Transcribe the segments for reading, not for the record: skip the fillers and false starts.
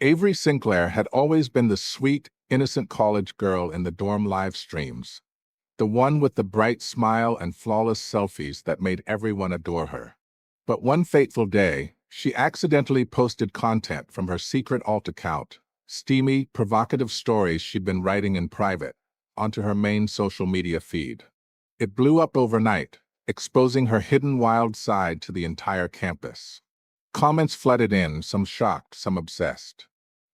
Avery Sinclair had always been the sweet, innocent college girl in the dorm live streams, the one with the bright smile and flawless selfies that made everyone adore her. But one fateful day, she accidentally posted content from her secret alt account, steamy, provocative stories she'd been writing in private, onto her main social media feed. It blew up overnight, exposing her hidden wild side to the entire campus. Comments flooded in, some shocked, some obsessed.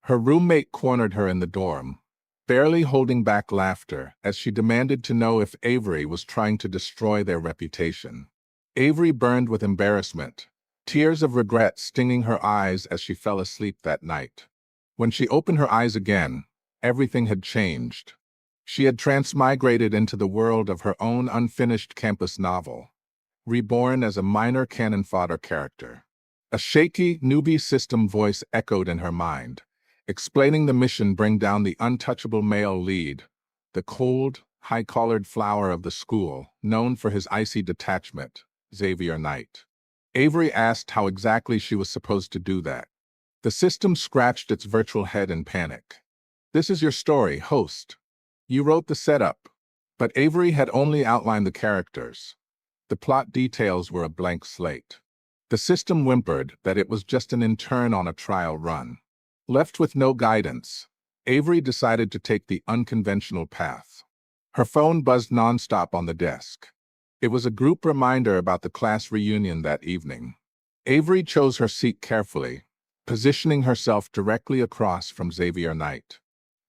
Her roommate cornered her in the dorm, barely holding back laughter as she demanded to know if Avery was trying to destroy their reputation. Avery burned with embarrassment, tears of regret stinging her eyes as she fell asleep that night. When she opened her eyes again, everything had changed. She had transmigrated into the world of her own unfinished campus novel, reborn as a minor cannon fodder character. A shaky, newbie system voice echoed in her mind, explaining the mission: bring down the untouchable male lead, the cold, high-collared flower of the school, known for his icy detachment, Xavier Knight. Avery asked how exactly she was supposed to do that. The system scratched its virtual head in panic. This is your story, host. You wrote the setup. But Avery had only outlined the characters. The plot details were a blank slate. The system whimpered that it was just an intern on a trial run. Left with no guidance, Avery decided to take the unconventional path. Her phone buzzed nonstop on the desk. It was a group reminder about the class reunion that evening. Avery chose her seat carefully, positioning herself directly across from Xavier Knight.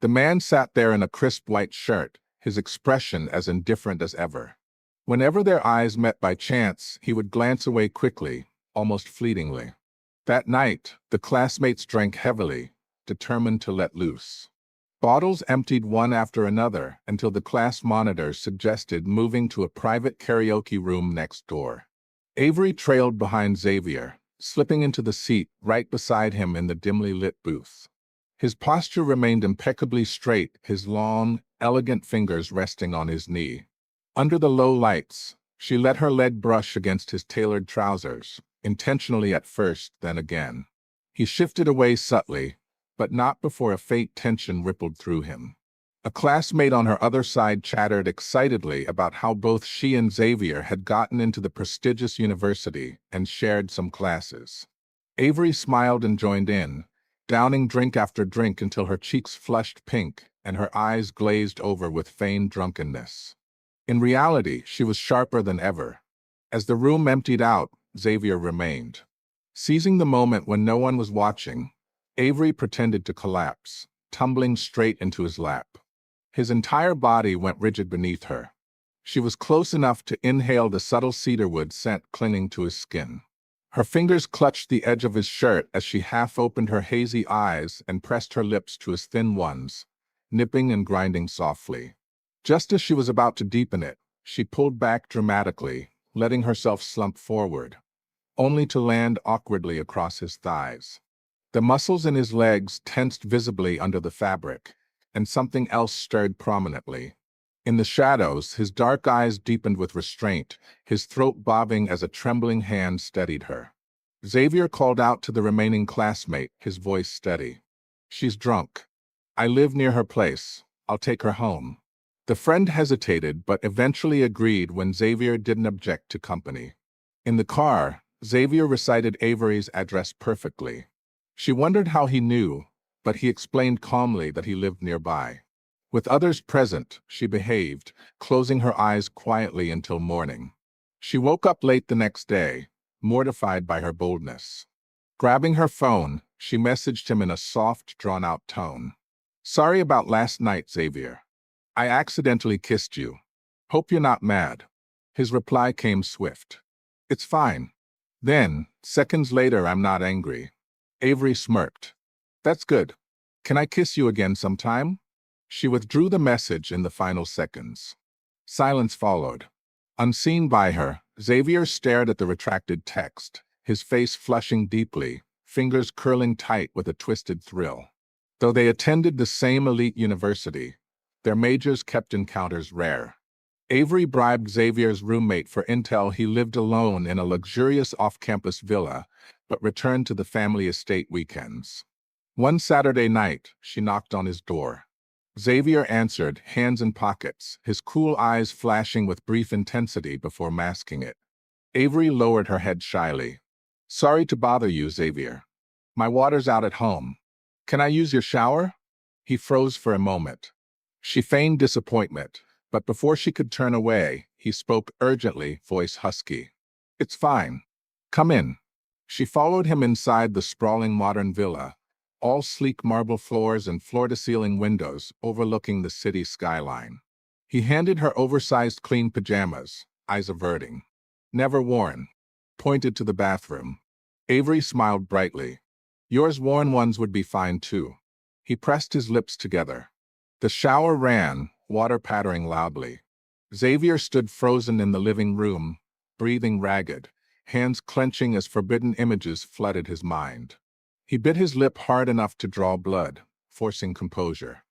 The man sat there in a crisp white shirt, his expression as indifferent as ever. Whenever their eyes met by chance, he would glance away quickly, almost fleetingly. That night, the classmates drank heavily, determined to let loose. Bottles emptied one after another until the class monitor suggested moving to a private karaoke room next door. Avery trailed behind Xavier, slipping into the seat right beside him in the dimly lit booth. His posture remained impeccably straight, his long, elegant fingers resting on his knee. Under the low lights, she let her leg brush against his tailored trousers, intentionally at first, then again. He shifted away subtly, but not before a faint tension rippled through him. A classmate on her other side chattered excitedly about how both she and Xavier had gotten into the prestigious university and shared some classes. Avery smiled and joined in, downing drink after drink until her cheeks flushed pink and her eyes glazed over with feigned drunkenness. In reality, she was sharper than ever. As the room emptied out, Xavier remained. Seizing the moment when no one was watching, Avery pretended to collapse, tumbling straight into his lap. His entire body went rigid beneath her. She was close enough to inhale the subtle cedarwood scent clinging to his skin. Her fingers clutched the edge of his shirt as she half opened her hazy eyes and pressed her lips to his thin ones, nipping and grinding softly. Just as she was about to deepen it, she pulled back dramatically, letting herself slump forward, only to land awkwardly across his thighs. The muscles in his legs tensed visibly under the fabric, and something else stirred prominently. In the shadows, his dark eyes deepened with restraint, his throat bobbing as a trembling hand steadied her. Xavier called out to the remaining classmate, his voice steady. "She's drunk. I live near her place. I'll take her home." The friend hesitated but eventually agreed when Xavier didn't object to company. In the car, Xavier recited Avery's address perfectly. She wondered how he knew, but he explained calmly that he lived nearby. With others present, she behaved, closing her eyes quietly until morning. She woke up late the next day, mortified by her boldness. Grabbing her phone, she messaged him in a soft, drawn-out tone. "Sorry about last night, Xavier. I accidentally kissed you. Hope you're not mad." His reply came swift. "It's fine." Then, seconds later, "I'm not angry." Avery smirked. "That's good. Can I kiss you again sometime?" She withdrew the message in the final seconds. Silence followed. Unseen by her, Xavier stared at the retracted text, his face flushing deeply, fingers curling tight with a twisted thrill. Though they attended the same elite university, their majors kept encounters rare. Avery bribed Xavier's roommate for intel he lived alone in a luxurious off-campus villa, but returned to the family estate weekends. One Saturday night, she knocked on his door. Xavier answered, hands in pockets, his cool eyes flashing with brief intensity before masking it. Avery lowered her head shyly. "Sorry to bother you, Xavier. My water's out at home. Can I use your shower?" He froze for a moment. She feigned disappointment, but before she could turn away, he spoke urgently, voice husky. "It's fine. Come in." She followed him inside the sprawling modern villa, all sleek marble floors and floor-to-ceiling windows overlooking the city skyline. He handed her oversized clean pajamas, eyes averting. "Never worn." Pointed to the bathroom. Avery smiled brightly. "Yours worn ones would be fine too." He pressed his lips together. The shower ran, water pattering loudly. Xavier stood frozen in the living room, breathing ragged, hands clenching as forbidden images flooded his mind. He bit his lip hard enough to draw blood, forcing composure.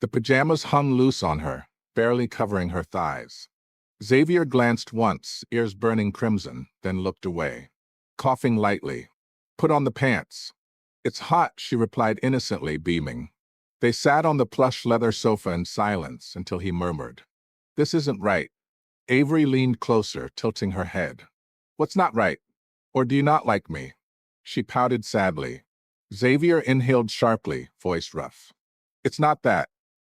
The pajamas hung loose on her, barely covering her thighs. Xavier glanced once, ears burning crimson, then looked away. Coughing lightly. "Put on the pants." "It's hot," she replied innocently, beaming. They sat on the plush leather sofa in silence until he murmured, "This isn't right." Avery leaned closer, tilting her head. "What's not right? Or do you not like me?" She pouted sadly. Xavier inhaled sharply, voice rough. "It's not that.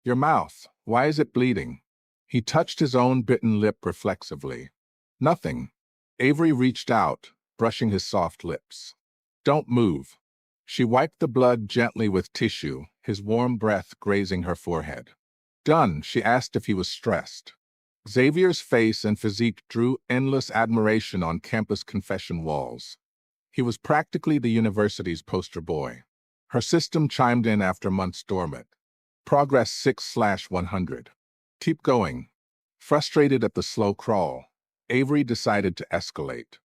Your mouth, why is it bleeding?" He touched his own bitten lip reflexively. "Nothing." Avery reached out, brushing his soft lips. "Don't move." She wiped the blood gently with tissue, his warm breath grazing her forehead. "Done," she asked if he was stressed. Xavier's face and physique drew endless admiration on campus confession walls. He was practically the university's poster boy. Her system chimed in after months dormant. Progress 6/100. "Keep going." Frustrated at the slow crawl, Avery decided to escalate.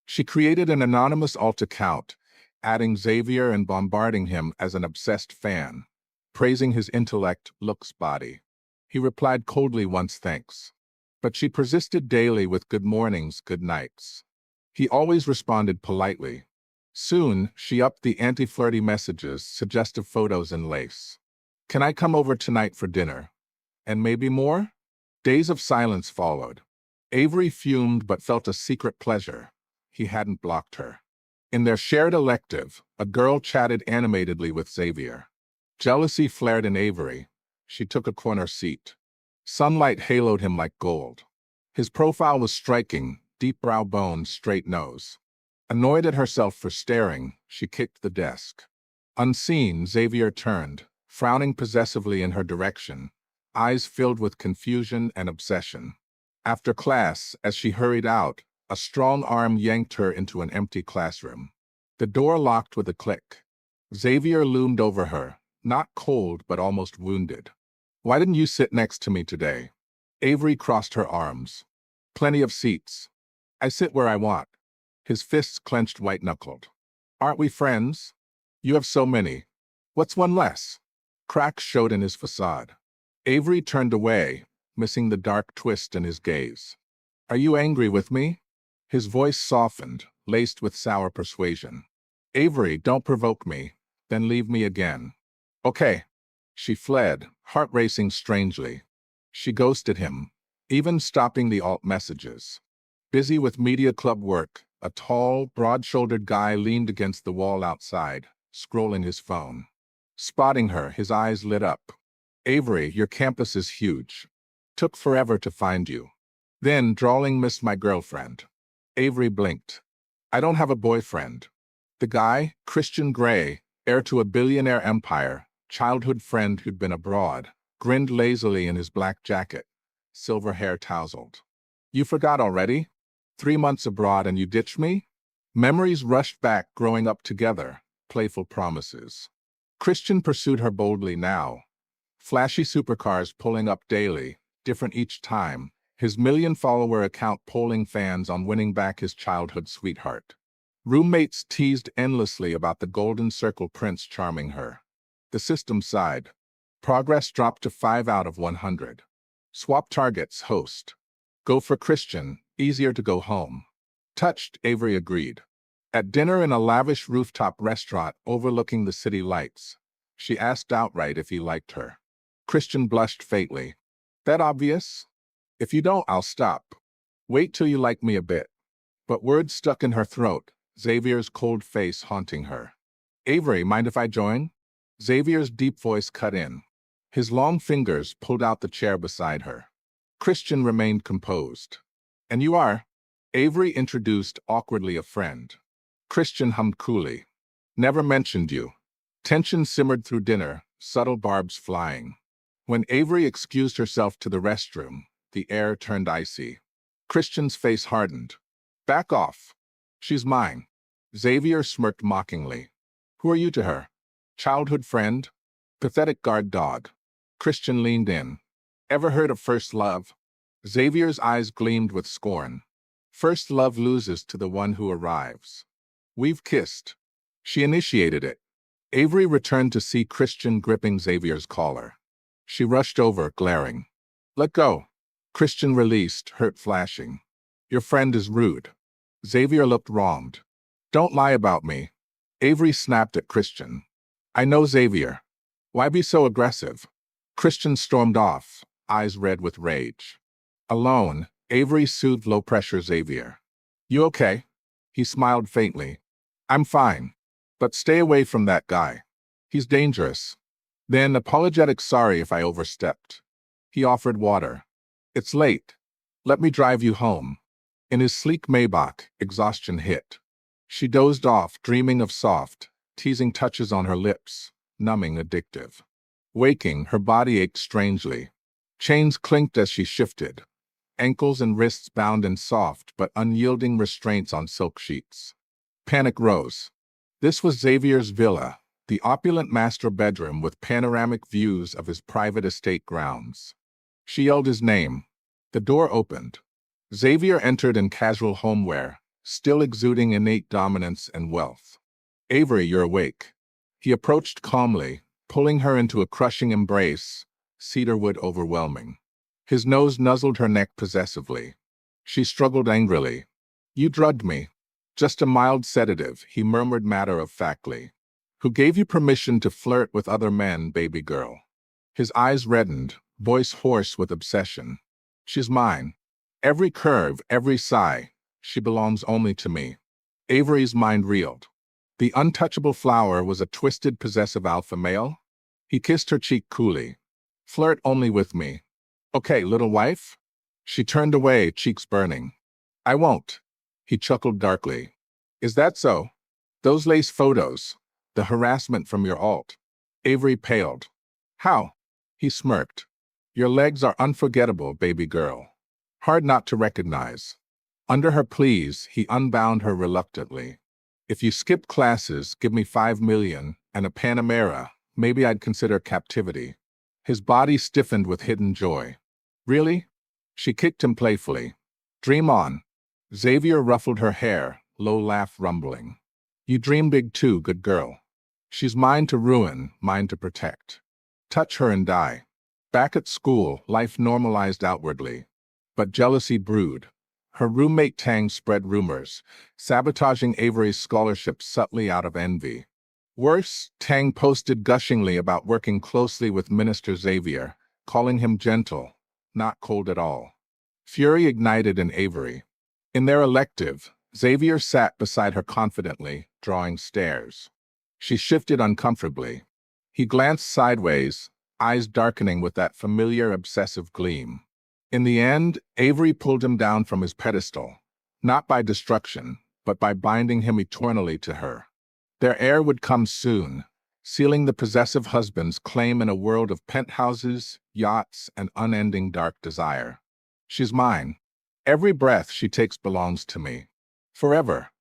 She created an anonymous alt account, adding Xavier and bombarding him as an obsessed fan, praising his intellect, looks, body. He replied coldly once thanks. But she persisted daily with good mornings, good nights. He always responded politely. Soon, she upped the anti-flirty messages, suggestive photos and lace. "Can I come over tonight for dinner? And maybe more?" Days of silence followed. Avery fumed but felt a secret pleasure. He hadn't blocked her. In their shared elective, a girl chatted animatedly with Xavier. Jealousy flared in Avery. She took a corner seat. Sunlight haloed him like gold. His profile was striking, deep brow bone, straight nose. Annoyed at herself for staring, she kicked the desk. Unseen, Xavier turned, frowning possessively in her direction, eyes filled with confusion and obsession. After class, as she hurried out, a strong arm yanked her into an empty classroom. The door locked with a click. Xavier loomed over her, not cold but almost wounded. "Why didn't you sit next to me today?" Avery crossed her arms. "Plenty of seats. I sit where I want." His fists clenched white-knuckled. "Aren't we friends? You have so many. What's one less?" Cracks showed in his facade. Avery turned away, missing the dark twist in his gaze. "Are you angry with me?" His voice softened, laced with sour persuasion. "Avery, don't provoke me, then leave me again." "Okay." She fled, heart racing strangely. She ghosted him, even stopping the alt messages. Busy with media club work, a tall, broad-shouldered guy leaned against the wall outside, scrolling his phone. Spotting her, his eyes lit up. "Avery, your campus is huge. Took forever to find you." Then, drawling, "Missed my girlfriend." Avery blinked. "I don't have a boyfriend." The guy, Christian Grey, heir to a billionaire empire, childhood friend who'd been abroad, grinned lazily in his black jacket, silver hair tousled. "You forgot already? 3 months abroad and you ditched me?" Memories rushed back, growing up together, playful promises. Christian pursued her boldly now. Flashy supercars pulling up daily, different each time, his million-follower account polling fans on winning back his childhood sweetheart. Roommates teased endlessly about the golden circle prince charming her. The system sighed. Progress dropped to 5 out of 100. Swap targets, host. Go for Christian, easier to go home. Touched, Avery agreed. At dinner in a lavish rooftop restaurant overlooking the city lights, She asked outright if he liked her. Christian blushed faintly. That obvious? If you don't, I'll stop. Wait till you like me a bit. But words stuck in her throat, Xavier's cold face haunting her. Avery, mind if I join? Xavier's deep voice cut in. His long fingers pulled out the chair beside her. Christian remained composed. And you are? Avery introduced awkwardly a friend. Christian hummed coolly. Never mentioned you. Tension simmered through dinner, subtle barbs flying. When Avery excused herself to the restroom, the air turned icy. Christian's face hardened. Back off. She's mine. Xavier smirked mockingly. Who are you to her? Childhood friend? Pathetic guard dog. Christian leaned in. Ever heard of first love? Xavier's eyes gleamed with scorn. First love loses to the one who arrives. We've kissed. She initiated it. Avery returned to see Christian gripping Xavier's collar. She rushed over, glaring. Let go. Christian released, hurt flashing. Your friend is rude. Xavier looked wronged. Don't lie about me. Avery snapped at Christian. I know Xavier. Why be so aggressive? Christian stormed off, eyes red with rage. Alone, Avery soothed low-pressure Xavier. You okay? He smiled faintly. I'm fine. But stay away from that guy. He's dangerous. Then apologetic sorry if I overstepped. He offered water. It's late. Let me drive you home. In his sleek Maybach, exhaustion hit. She dozed off, dreaming of soft, teasing touches on her lips, numbing addictive. Waking, her body ached strangely. Chains clinked as she shifted. Ankles and wrists bound in soft but unyielding restraints on silk sheets. Panic rose. This was Xavier's villa, the opulent master bedroom with panoramic views of his private estate grounds. She yelled his name. The door opened. Xavier entered in casual homeware, still exuding innate dominance and wealth. Avery, you're awake. He approached calmly, pulling her into a crushing embrace, cedarwood overwhelming. His nose nuzzled her neck possessively. She struggled angrily. You drugged me. Just a mild sedative, he murmured matter-of-factly. Who gave you permission to flirt with other men, baby girl? His eyes reddened, voice hoarse with obsession. She's mine. Every curve, every sigh. She belongs only to me. Avery's mind reeled. The untouchable flower was a twisted, possessive alpha male? He kissed her cheek coolly. Flirt only with me. Okay, little wife? She turned away, cheeks burning. I won't. He chuckled darkly. Is that so? Those lace photos. The harassment from your alt. Avery paled. How? He smirked. Your legs are unforgettable, baby girl. Hard not to recognize. Under her pleas, he unbound her reluctantly. If you skip classes, give me $5 million and a Panamera, maybe I'd consider captivity. His body stiffened with hidden joy. Really? She kicked him playfully. Dream on. Xavier ruffled her hair, low laugh rumbling. You dream big too, good girl. She's mine to ruin, mine to protect. Touch her and die. Back at school, life normalized outwardly. But jealousy brewed. Her roommate Tang spread rumors, sabotaging Avery's scholarship subtly out of envy. Worse, Tang posted gushingly about working closely with Minister Xavier, calling him gentle, not cold at all. Fury ignited in Avery. In their elective, Xavier sat beside her confidently, drawing stares. She shifted uncomfortably. He glanced sideways, eyes darkening with that familiar obsessive gleam. In the end, Avery pulled him down from his pedestal, not by destruction, but by binding him eternally to her. Their heir would come soon, sealing the possessive husband's claim in a world of penthouses, yachts, and unending dark desire. She's mine. Every breath she takes belongs to me. Forever.